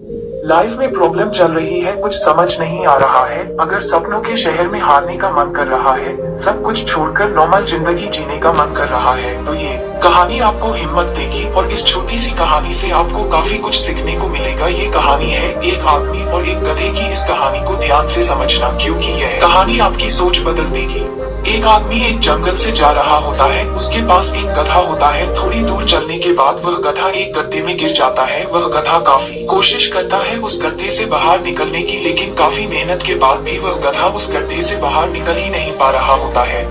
Life में problem चल रही है, कुछ समझ नहीं आ रहा है। अगर सपनों के शहर में हारने का मन कर रहा है, सब कुछ छोड़कर नॉर्मल जिंदगी जीने का मन कर रहा है, तो ये कहानी आपको हिम्मत देगी। और इस छोटी सी कहानी से आपको काफी कुछ सीखने को मिलेगा। ये कहानी है एक आदमी और एक गधे की। इस कहानी को ध्यान से समझना, क्योंकि यह कहानी आपकी सोच बदल देगी। एक आदमी एक जंगल से जा रहा होता है। उसके पास एक गधा होता है। थोड़ी दूर चलने के बाद वह गधा एक गड्ढे में गिर जाता है। वह गधा काफी कोशिश करता है उस गड्ढे से बाहर निकलने की, लेकिन काफी मेहनत के बाद भी वह गधा उस गड्ढे से बाहर निकल ही नहीं पा रहा होता है।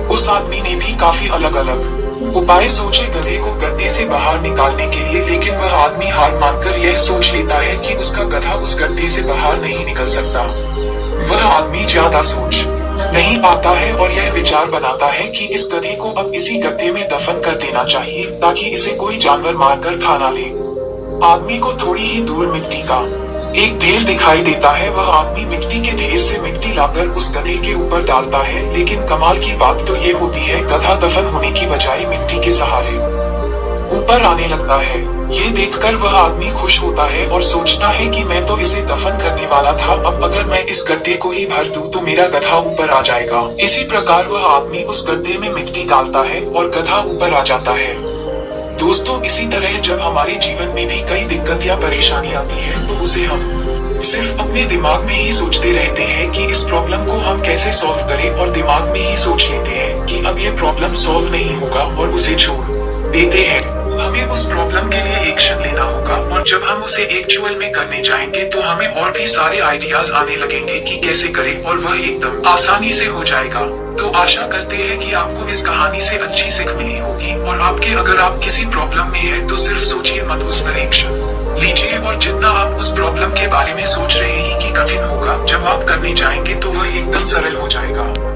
उस आदमी ने भी काफी अलग अलग उपाय सोचे गधे को गड्ढे से बाहर निकालने के लिए, लेकिन वह आदमी हार मानकर यह सोच लेता है कि उसका गधा उस गड्ढे से बाहर नहीं निकल सकता। वह आदमी ज्यादा सोच नहीं पाता है और यह विचार बनाता है कि इस गधे को अब इसी गड्ढे में दफन कर देना चाहिए, ताकि इसे कोई जानवर मारकर खा ना ले। आदमी को थोड़ी ही दूर मिट्टी का एक ढेर दिखाई देता है। वह आदमी मिट्टी के ढेर से मिट्टी लाकर उस गधे के ऊपर डालता है, लेकिन कमाल की बात तो ये होती है, गधा दफन होने की बजाय मिट्टी के सहारे ऊपर आने लगता है। ये देखकर वह आदमी खुश होता है और सोचता है कि मैं तो इसे दफन करने वाला था, अब अगर मैं इस गड्ढे को ही भर दूं तो मेरा गधा ऊपर आ जाएगा। इसी प्रकार वह आदमी उस गड्ढे में मिट्टी डालता है और गधा ऊपर आ जाता है। दोस्तों, इसी तरह जब हमारे जीवन में भी कई दिक्कत या परेशानी आती है, तो उसे हम सिर्फ अपने दिमाग में ही सोचते रहते हैं कि इस प्रॉब्लम को हम कैसे सॉल्व करें, और दिमाग में ही सोच लेते हैं कि अब ये प्रॉब्लम सॉल्व नहीं होगा और उसे छोड़ देते हैं। हमें उस प्रॉब्लम के लिए एक्शन लेना होगा, और जब हम उसे एक्चुअल में करने जाएंगे तो हमें और भी सारे आइडियाज आने लगेंगे कि कैसे करें, और वह एकदम आसानी से हो जाएगा। तो आशा करते हैं कि आपको इस कहानी से अच्छी सीख मिली होगी। और अगर आप किसी प्रॉब्लम में है तो सिर्फ सोचिए मत, उस पर एक्शन लीजिए। और जितना आप उस प्रॉब्लम के बारे में सोच रहे हैं कि कठिन होगा, जब आप करने जाएंगे तो वह एकदम सरल हो जाएगा।